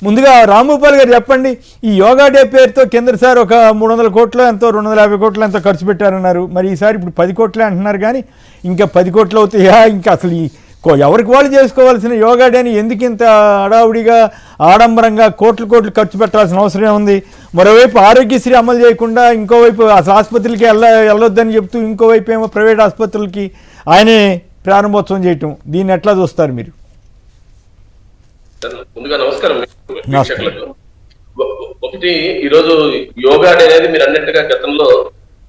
ముందుగా రాంభూపాల్ గారు చెప్పండి, ఈ యోగా డే పేరుతో కిందసారి ఒక 300 కోట్లు ఎంతో 250 కోట్లు ఎంతో ఖర్చు పెట్టారన్నారు. మరి ఈసారి ఇప్పుడు 10 కోట్లే అంటున్నారు, కానీ ఇంకా 10 కోట్లు అవుతాయా? ఇంకా అసలు ఈ ఎవరికి వాళ్ళు చేసుకోవాల్సిన యోగా డేని ఎందుకు ఇంత హడావుడిగా ఆడంబరంగా కోట్లు ఖర్చు పెట్టాల్సిన అవసరం ఉంది? మరోవైపు ఆరోగ్యశ్రీ అమలు చేయకుండా ఇంకోవైపు అసలు ఆసుపత్రులకి వెళ్ళొద్దని చెప్తూ ఇంకోవైపు ఏమో ప్రైవేట్ ఆసుపత్రులకి ఆయనే ప్రారంభోత్సవం చేయటం, దీన్ని ఎట్లా చూస్తారు మీరు? ముందుగా నమస్కారం వీక్షకులకు. ఒకటి, ఈరోజు యోగా డే అనేది మీరు అన్నట్టుగా గతంలో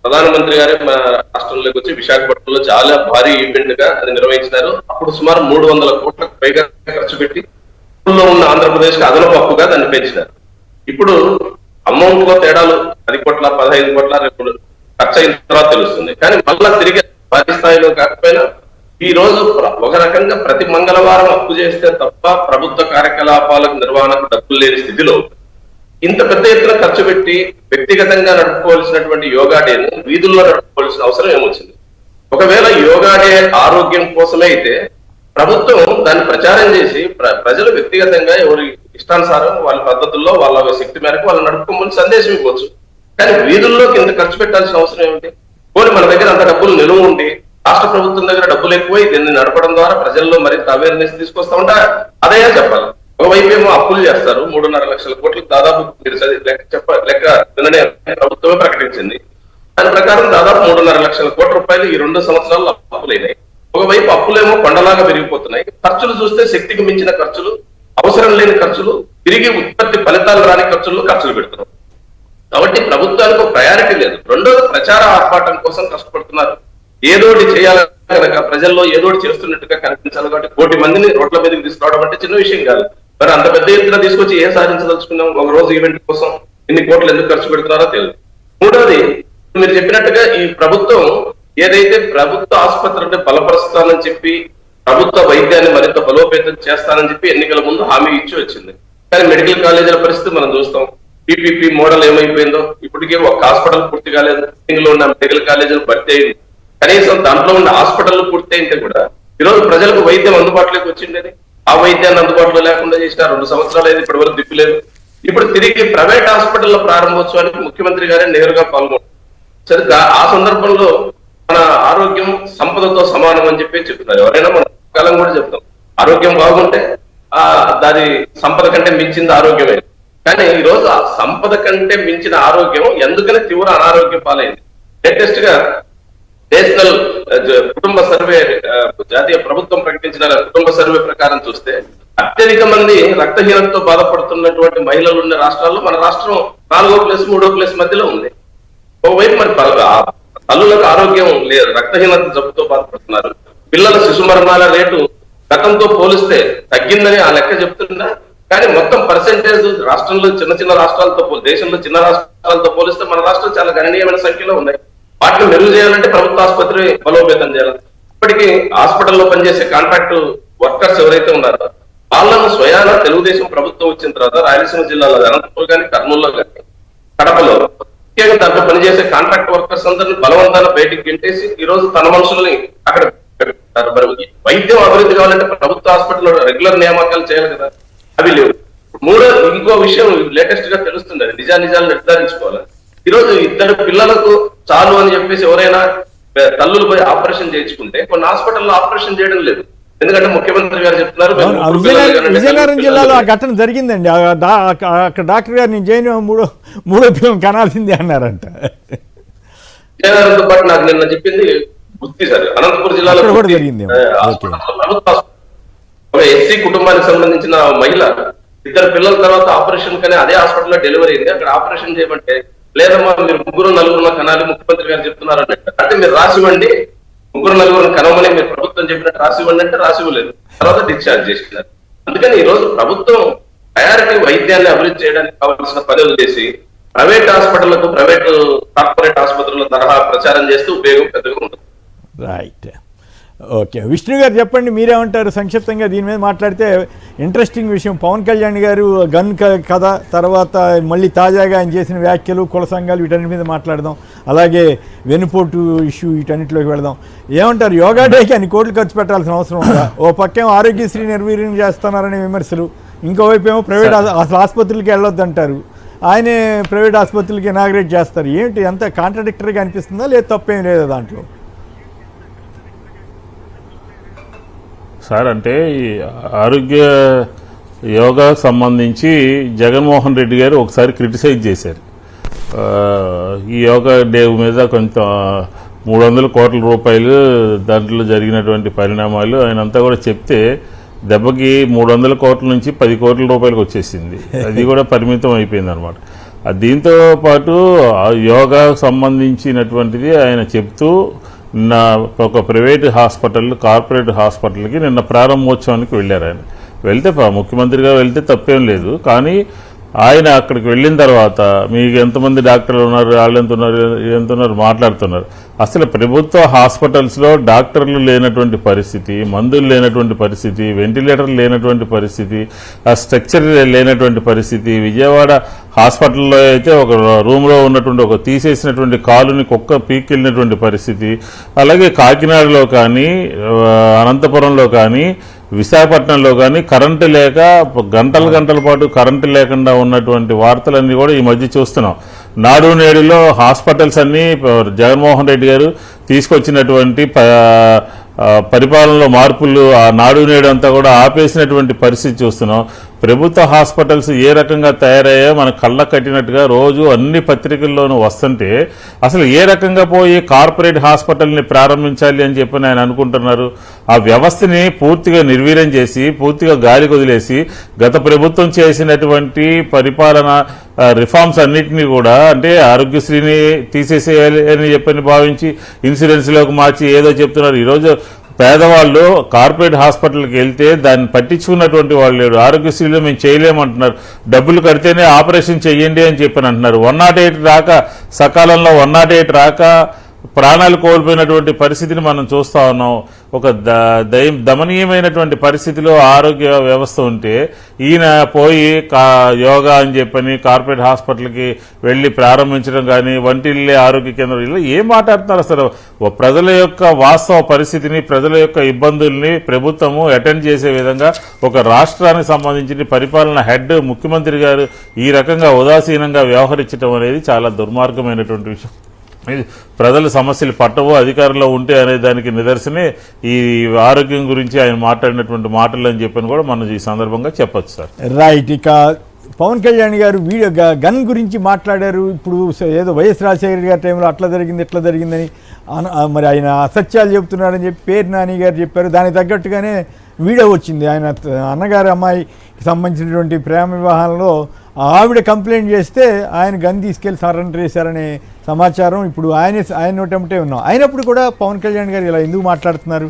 ప్రధానమంత్రి గారే మన రాష్ట్రంలోకి వచ్చి విశాఖపట్నంలో చాలా భారీ ఈవెంట్ గా అది నిర్వహించినారు. అప్పుడు సుమారు 300 కోట్లకు పైగా ఖర్చు పెట్టి ఉన్న ఆంధ్రప్రదేశ్ కి అదనపు హక్కుగా దాన్ని పెంచినారు. ఇప్పుడు అమౌంట్ లో తేడాలు 10 కోట్ల 15 కోట్ల రేపు ఖర్చు అయిన తర్వాత తెలుస్తుంది. కానీ మళ్ళా తిరిగి భారీ స్థాయిలో కాకపోయినా ఈ రోజు ఒక రకంగా ప్రతి మంగళవారం అప్పు చేస్తే తప్ప ప్రభుత్వ కార్యకలాపాలకు నిర్వహణకు డబ్బులు లేని స్థితిలో ఇంత పెద్ద ఎత్తున ఖర్చు పెట్టి వ్యక్తిగతంగా నడుపుకోవాల్సినటువంటి యోగా డేను వీధుల్లో నడుపుకోవాల్సిన అవసరం ఏమొచ్చింది? ఒకవేళ యోగా డే ఆరోగ్యం కోసమే అయితే ప్రభుత్వం దాన్ని ప్రచారం చేసి ప్రజలు వ్యక్తిగతంగా ఎవరి ఇష్టానుసారం వాళ్ళ పద్ధతుల్లో వాళ్ళ శక్తి మేరకు వాళ్ళు నడుపుకోమని సందేశం ఇవ్వచ్చు. కానీ వీధుల్లోకి ఇంత ఖర్చు పెట్టాల్సిన అవసరం ఏమిటి? పోనీ మన దగ్గర అంత డబ్బులు నిలువ ఉండి రాష్ట్ర ప్రభుత్వం దగ్గర డబ్బులు ఎక్కువై దీన్ని నడపడం ద్వారా ప్రజల్లో మరింత అవేర్నెస్ తీసుకొస్తా ఉంటా అదే చెప్పాలి. ఒకవైపు ఏమో అప్పులు చేస్తారు, 3.5 లక్షల కోట్లకు దాదాపు లెక్క నిన్ననే ప్రభుత్వమే ప్రకటించింది. దాని ప్రకారం దాదాపు 3.5 లక్షల కోట్ల రూపాయలు ఈ 2 సంవత్సరాల్లో అప్పులైనాయి. ఒకవైపు అప్పులేమో కొండలాగా పెరిగిపోతున్నాయి, ఖర్చులు చూస్తే శక్తికి మించిన ఖర్చులు, అవసరం లేని ఖర్చులు, తిరిగి ఉత్పత్తి ఫలితాలు రాని ఖర్చుల్లో ఖర్చులు పెడుతున్నారు. కాబట్టి ప్రభుత్వానికి ప్రయారిటీ లేదు. రెండోది, ప్రచార ఆర్భాటం కోసం కష్టపడుతున్నారు. ఏదోటి చేయాలని కనుక ప్రజల్లో ఏదోటి చేస్తున్నట్టుగా కనిపించాలి. కాబట్టి 1 కోటి మందిని రోడ్ల మీదకి తీసుకురావడం అంటే చిన్న విషయం కాదు. మరి అంత పెద్ద ఎత్తున తీసుకొచ్చి ఏం సాధించదలుచుకున్నాం? ఒక రోజు ఈవెంట్ కోసం ఇన్ని కోట్లు ఎందుకు ఖర్చు పెడుతున్నారో తెలియదు. మూడోది, మీరు చెప్పినట్టుగా ఈ ప్రభుత్వం ఏదైతే ప్రభుత్వ ఆసుపత్రులను బలపరుస్తానని చెప్పి ప్రభుత్వ వైద్యాన్ని మరింత బలోపేతం చేస్తానని చెప్పి ఎన్నికల ముందు హామీ ఇచ్చి వచ్చింది. కానీ మెడికల్ కాలేజీల పరిస్థితి మనం చూస్తాం. పీపీపీ మోడల్ ఏమైపోయిందో ఇప్పటికే ఒక హాస్పిటల్ పూర్తి కాలేదు. లో ఉన్న మెడికల్ కాలేజీలు భర్తీ అయింది. కనీసం దాంట్లో ఉన్న హాస్పిటల్ పూర్తి అయితే కూడా ఈరోజు ప్రజలకు వైద్యం అందుబాటులోకి వచ్చిండేది. ఆ వైద్యాన్ని అందుబాటులో లేకుండా చేసిన 2 సంవత్సరాలు అయితే ఇప్పటి వరకు దిక్కులేదు. ఇప్పుడు తిరిగి ప్రైవేట్ హాస్పిటల్ ప్రారంభోత్సవానికి ముఖ్యమంత్రి గారే నేరుగా పాల్గొన్నారు. సరిగ్గా ఆ సందర్భంలో మన ఆరోగ్యం సంపదతో సమానం అని చెప్పి చెప్తున్నారు. ఎవరైనా మన కాలం కూడా చెప్తాం, ఆరోగ్యం బాగుంటే దాని సంపద కంటే మించింది ఆరోగ్యమే. కానీ ఈ రోజు ఆ సంపద కంటే మించిన ఆరోగ్యం ఎందుకని తీవ్ర అనారోగ్యం పాలైంది. లేటెస్ట్ గా నేషనల్ కుటుంబ సర్వే, జాతీయ ప్రభుత్వం ప్రకటించిన కుటుంబ సర్వే ప్రకారం చూస్తే అత్యధిక మంది రక్తహీనతతో బాధపడుతున్నటువంటి మహిళలు ఉన్న రాష్ట్రాల్లో మన రాష్ట్రం 4వ ప్లేస్ 3వ ప్లేస్ మధ్యలో ఉంది. ఒకవైపు మరి తల్లులకు ఆరోగ్యం లేదు, రక్తహీనత జబ్బుతో బాధపడుతున్నారు. పిల్లల శిశు మరణాల రేటు గతంతో పోలిస్తే తగ్గిందని ఆ లెక్క చెప్తుందా? కానీ మొత్తం పర్సెంటేజ్ రాష్ట్రంలో చిన్న రాష్ట్రాలతో దేశంలో చిన్న రాష్ట్రాలతో పోలిస్తే మన రాష్ట్రం చాలా గణనీయమైన సంఖ్యలో ఉన్నాయి. వాటిని మెరుగు చేయాలంటే ప్రభుత్వ ఆసుపత్రి బలోపేతం చేయాలి. ఇప్పటికీ హాస్పిటల్లో పనిచేసే కాంట్రాక్ట్ వర్కర్స్ ఎవరైతే ఉన్నారో వాళ్ళను స్వయాన తెలుగుదేశం ప్రభుత్వం వచ్చిన తర్వాత రాయలసీమ జిల్లాలో అనంతపురం కానీ, కర్నూలులో కానీ, కడపలో ముఖ్యంగా దాంట్లో పనిచేసే కాంట్రాక్ట్ వర్కర్స్ అందరినీ బలవంతాన బయటికి గెంటేసి ఈ రోజు తన మనుషుల్ని అక్కడ వైద్యం అభివృద్ధి కావాలంటే ప్రభుత్వ హాస్పిటల్లో రెగ్యులర్ నియామకాలు చేయాలి కదా, అవి లేవు. ఇంకో విషయం లేటెస్ట్ గా తెలుస్తుంది, అది నిజాలు నిర్ధారించుకోవాలి. ఈరోజు 2 పిల్లలకు చాలు అని చెప్పేసి ఎవరైనా తల్లులు పోయి ఆపరేషన్ చేయించుకుంటే కొన్ని హాస్పిటల్లో ఆపరేషన్ చేయడం లేదు. ఎందుకంటే ముఖ్యమంత్రి గారు చెప్తున్నారు. విజయనగరం జిల్లాలో ఆ ఘటన జరిగిందండి. అక్కడ డాక్టర్ గారు నేను చేయను మూడో పిల్లలు కనాల్సిందే అన్నారంట. విజయనగరంతో పాటు నాకు నిన్న చెప్పింది గుర్తి సార్, అనంతపురం జిల్లాలో కూడా జరిగింది. ఒక ఎస్సీ కుటుంబానికి సంబంధించిన మహిళ 2 పిల్లల తర్వాత ఆపరేషన్ కానీ అదే హాస్పిటల్లో డెలివరీ అయింది. అక్కడ ఆపరేషన్ చేయమంటే లేదమ్మా మీరు 3-4 కనాలి ముఖ్యమంత్రి గారు చెప్తున్నారు అన్నట్టు. అంటే మీరు రాసివ్వండి, 3-4 కనవమని మీరు ప్రభుత్వం చెప్పినట్టు రాసివ్వండి అంటే రాసివ్వలేదు. తర్వాత డిశ్చార్జ్ చేసినారు. అందుకని ఈ రోజు ప్రభుత్వం ప్రయారిటీ వైద్యాన్ని అభివృద్ధి చేయడానికి కావాల్సిన పనులు చేసి ప్రైవేట్ హాస్పిటళ్లకు, ప్రైవేట్ కార్పొరేట్ ఆసుపత్రుల తరహా ప్రచారం చేస్తూ ఉపయోగం పెద్దగా ఉంటుంది. Right, okay. విష్ణు గారు చెప్పండి, మీరేమంటారు? సంక్షిప్తంగా దీని మీద మాట్లాడితే ఇంట్రెస్టింగ్ విషయం. పవన్ కళ్యాణ్ గారు గన్ కథ తర్వాత మళ్ళీ తాజాగా ఆయన చేసిన వ్యాఖ్యలు, కుల సంఘాలు, వీటన్నిటి మీద మాట్లాడదాం. అలాగే వెనుపోటు ఇష్యూ, వీటన్నిటిలోకి వెళదాం. ఏమంటారు? యోగా డేకి అన్ని కోట్లు ఖర్చు పెట్టాల్సిన అవసరం ఉందా? ఓ పక్కేం ఆరోగ్యశ్రీ నిర్వీర్యం చేస్తున్నారనే విమర్శలు, ఇంకోవైపు ఏమో ప్రైవేట్ అసలు ఆసుపత్రులకి వెళ్ళొద్దు అంటారు, ఆయనే ప్రైవేట్ ఆసుపత్రులకి ఇనాగ్రేట్ చేస్తారు. ఏంటి అంత కాంట్రడిక్టరీగా అనిపిస్తుందా, లేదు తప్పేం లేదా దాంట్లో? సార్ అంటే ఈ ఆరోగ్య యోగాకు సంబంధించి జగన్మోహన్ రెడ్డి గారు ఒకసారి క్రిటిసైజ్ చేశారు. ఈ యోగా డే మీద కొంత 300 కోట్ల రూపాయలు దాంట్లో జరిగినటువంటి పరిణామాలు ఆయన అంతా కూడా చెప్తే దెబ్బకి 300 కోట్ల నుంచి 10 కోట్ల రూపాయలకు వచ్చేసింది. అది కూడా పరిమితం అయిపోయింది అనమాట. దీంతో పాటు యోగాకు సంబంధించినటువంటిది ఆయన చెప్తూ నిన్న ఒక ప్రైవేట్ హాస్పిటల్, కార్పొరేట్ హాస్పిటల్కి నిన్న ప్రారంభోత్సవానికి వెళ్ళారు. ఆయన వెళ్తే ముఖ్యమంత్రిగా వెళ్తే తప్పేం లేదు, కానీ ఆయన అక్కడికి వెళ్ళిన తర్వాత మీకు ఎంతమంది డాక్టర్లు ఉన్నారు, వాళ్ళు ఎంతున్నారు మాట్లాడుతున్నారు. అసలు ప్రభుత్వ హాస్పిటల్స్లో డాక్టర్లు లేనటువంటి పరిస్థితి, మందులు లేనటువంటి పరిస్థితి, వెంటిలేటర్లు లేనటువంటి పరిస్థితి, ఆ స్ట్రక్చర్ లేనటువంటి పరిస్థితి. విజయవాడ హాస్పిటల్లో అయితే ఒక రూమ్లో ఉన్నటువంటి ఒక తీసేసినటువంటి కాలుని కుక్క పీకెళ్ళినటువంటి పరిస్థితి. అలాగే కాకినాడలో కానీ, అనంతపురంలో కానీ, విశాఖపట్నంలో కానీ కరెంటు లేక గంటల పాటు కరెంటు లేకుండా ఉన్నటువంటి వార్తలన్నీ కూడా ఈ మధ్య చూస్తున్నాం. నాడు నేడులో హాస్పిటల్స్ అన్నీ జగన్మోహన్ రెడ్డి గారు తీసుకొచ్చినటువంటి పరిపాలనలో మార్పులు ఆ నాడు నేడు అంతా కూడా ఆపేసినటువంటి పరిస్థితి చూస్తున్నాం. ప్రభుత్వ హాస్పిటల్స్ ఏ రకంగా తయారయ్యాయో మన కళ్ళ కట్టినట్టుగా రోజు అన్ని పత్రికల్లోనూ వస్తుంటే అసలు ఏ రకంగా పోయి కార్పొరేట్ హాస్పిటల్ని ప్రారంభించాలి అని చెప్పి ఆయన అనుకుంటున్నారు. ఆ వ్యవస్థని పూర్తిగా నిర్వీర్యం చేసి, పూర్తిగా గాలి వదిలేసి, గత ప్రభుత్వం చేసినటువంటి పరిపాలన రిఫార్మ్స్ అన్నిటినీ కూడా అంటే ఆరోగ్యశ్రీని తీసేసేయాలి అని చెప్పని భావించి ఇన్సూరెన్స్లోకి మార్చి ఏదో చెప్తున్నారు. ఈరోజు పేదవాళ్ళు కార్పొరేట్ హాస్పిటల్కి వెళ్తే దాన్ని పట్టించుకున్నటువంటి వాళ్ళు లేరు. ఆరోగ్యశ్రీలో మేము చేయలేమంటున్నారు, డబ్బులు కడితేనే ఆపరేషన్ చెయ్యండి అని చెప్పని అంటున్నారు. 108 రాక, సకాలంలో 108 రాక ప్రాణాలు కోల్పోయినటువంటి పరిస్థితిని మనం చూస్తా ఉన్నాం. ఒక దమనీయమైనటువంటి పరిస్థితిలో ఆరోగ్య వ్యవస్థ ఉంటే ఈయన పోయి యోగా అని చెప్పని కార్పొరేట్ హాస్పిటల్కి వెళ్ళి ప్రారంభించడం కానీ, వంటిల్లే ఆరోగ్య కేంద్రం, ఇలా ఏం మాట్లాడుతున్నారు అసలు? ప్రజల యొక్క వాస్తవ పరిస్థితిని, ప్రజల యొక్క ఇబ్బందుల్ని ప్రభుత్వము అటెండ్ చేసే విధంగా ఒక రాష్ట్రానికి సంబంధించిన పరిపాలన హెడ్ ముఖ్యమంత్రి గారు ఈ రకంగా ఉదాసీనంగా వ్యవహరించడం అనేది చాలా దుర్మార్గమైనటువంటి విషయం. ఇది ప్రజల సమస్యలు పట్టవు అధికారంలో ఉంటే అనే దానికి నిదర్శనే ఈ ఆరోగ్యం గురించి ఆయన మాట్లాడినటువంటి మాటలు అని చెప్పని కూడా మనం ఈ సందర్భంగా చెప్పచ్చు సార్. రైట్. ఇక పవన్ కళ్యాణ్ గారు వీడియో గన్ గురించి మాట్లాడారు. ఇప్పుడు ఏదో వైఎస్ రాజశేఖర గారి టైంలో అట్లా జరిగింది ఇట్లా జరిగిందని మరి ఆయన అసత్యాలు చెబుతున్నాడని చెప్పి పేరు నాని గారు చెప్పారు. దానికి తగ్గట్టుగానే వీడియో వచ్చింది. ఆయన అన్నగారి అమ్మాయికి సంబంధించినటువంటి ప్రేమ వివాహంలో ఆవిడ కంప్లైంట్ చేస్తే ఆయన గన్ తీసుకెళ్లి సరెండర్ చేశారనే సమాచారం ఇప్పుడు ఆయన నోటంటే ఉన్నాం. అయినప్పుడు కూడా పవన్ కళ్యాణ్ గారు ఇలా ఎందుకు మాట్లాడుతున్నారు?